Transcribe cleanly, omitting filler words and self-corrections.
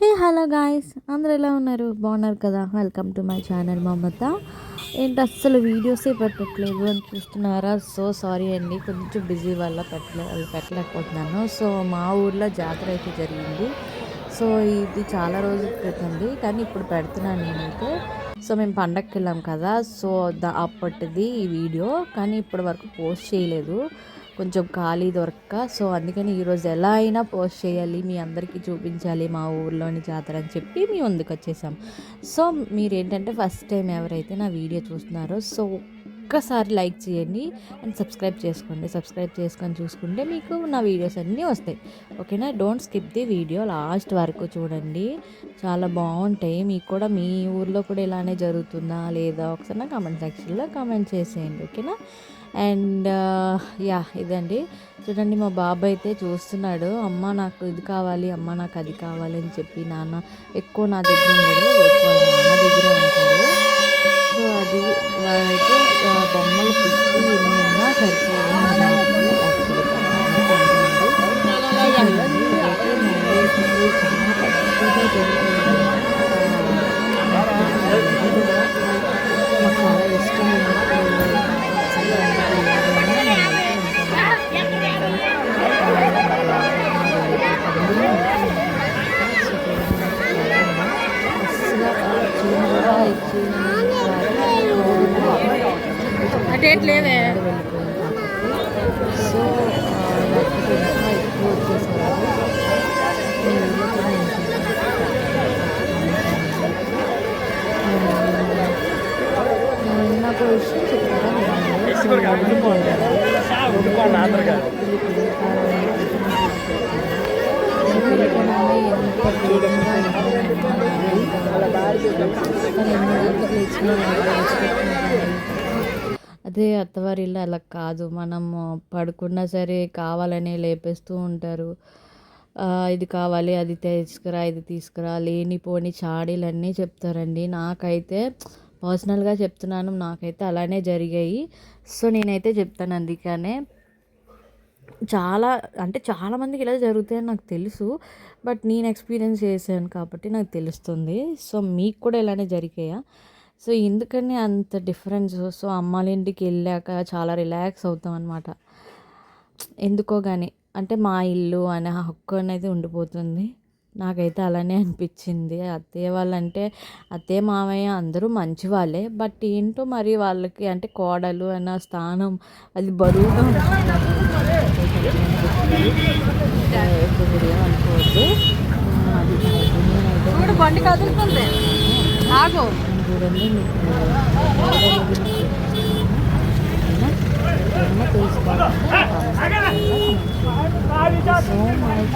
Hey hello guys, అందరూ ఎలా ఉన్నారు? బాగున్నారు కదా? వెల్కమ్ టు మై ఛానల్ మమత. ఏంటి అస్సలు వీడియోసే పెట్టట్లేదు అని చూస్తున్నారా? సో సారీ అండి, కొంచెం బిజీ వల్ల పెట్టలేకపోతున్నాను. సో మా ఊర్లో జాతర అయితే జరిగింది. సో ఇది చాలా రోజుల క్రితంది, కానీ ఇప్పుడు పెడుతున్నాను నేనైతే. సో మేము పండగకి వెళ్ళాం కదా, సో అప్పటిది ఈ వీడియో, కానీ ఇప్పటి వరకు పోస్ట్ చేయలేదు, కొంచెం ఖాళీ దొరక్క. సో అందుకని ఈరోజు ఎలా అయినా పోస్ట్ చేయాలి, మీ అందరికీ చూపించాలి మా ఊర్లోని జాతర అని చెప్పి మీ ముందుకు వచ్చేసాం. సో మీరు ఏంటంటే ఫస్ట్ టైం ఎవరైతే నా వీడియో చూస్తున్నారో సో ఒక్కసారి లైక్ చేయండి అండ్ సబ్స్క్రైబ్ చేసుకోండి. సబ్స్క్రైబ్ చేసుకొని చూసుకుంటే మీకు నా వీడియోస్ అన్నీ వస్తాయి. ఓకేనా? Don't skip the video, last వరకు చూడండి, చాలా బాగుంటాయి. మీకు కూడా మీ ఊర్లో కూడా ఇలానే జరుగుతుందా లేదా ఒకసారి నా కామెంట్ సెక్షన్లో కామెంట్ చేసేయండి. ఓకేనా? అండ్ ఇదండి, చూడండి మా బాబు అయితే చూస్తున్నాడు, అమ్మ నాకు ఇది కావాలి, అమ్మ నాకు అది కావాలి అని చెప్పి. నాన్న ఎక్కువ నా దగ్గర ఉండడు, ఎక్కువ నాన్న దగ్గరే ఉంటాడు. సో అది వాళ్ళైతే బొమ్మలు పిచ్చి ఎన్ని ఉన్నా సరిపోదు మాకు చాలా ఇష్టం. డేట్ లేవే. సో ఎక్కువ వచ్చేసేవారు. నాకు విషయం చెప్తారా? అదే అత్తవారి ఇల్లు అలా కాదు, మనం పడుకున్నా సరే కావాలనే లేపేస్తూ ఉంటారు. ఇది కావాలి, అది తీసుకురా, ఇది తీసుకురా, లేనిపోని చాడీలన్నీ చెప్తారండి. నాకైతే పర్సనల్గా చెప్తున్నాను, నాకైతే అలానే జరిగాయి. సో నేనైతే చెప్తాను, అందుకనే చాలామందికి ఇలా జరుగుతాయని నాకు తెలుసు, బట్ నేను ఎక్స్పీరియన్స్ చేశాను కాబట్టి నాకు తెలుస్తుంది. సో మీకు కూడా ఇలానే జరిగాయా? సో ఎందుకని అంత డిఫరెన్స్? సో అమ్మాళ్ళ ఇంటికి వెళ్ళాక చాలా రిలాక్స్ అవుతాం అనమాట, ఎందుకో కానీ. అంటే మా ఇల్లు అనే హక్కు అనేది ఉండిపోతుంది. నాకైతే అలానే అనిపించింది. అత్తయ్య వాళ్ళంటే అత్తయ్య మామయ్య అందరూ మంచి వాళ్ళే, బట్ ఏంటో మరి వాళ్ళకి అంటే కోడలు అన్న స్థానం అది బరువుగా అనుకోవద్దు. అది బండి కదులుతుంది, ఆగు. చూడండి, మీకు తెలుసుకోవాలి. So much.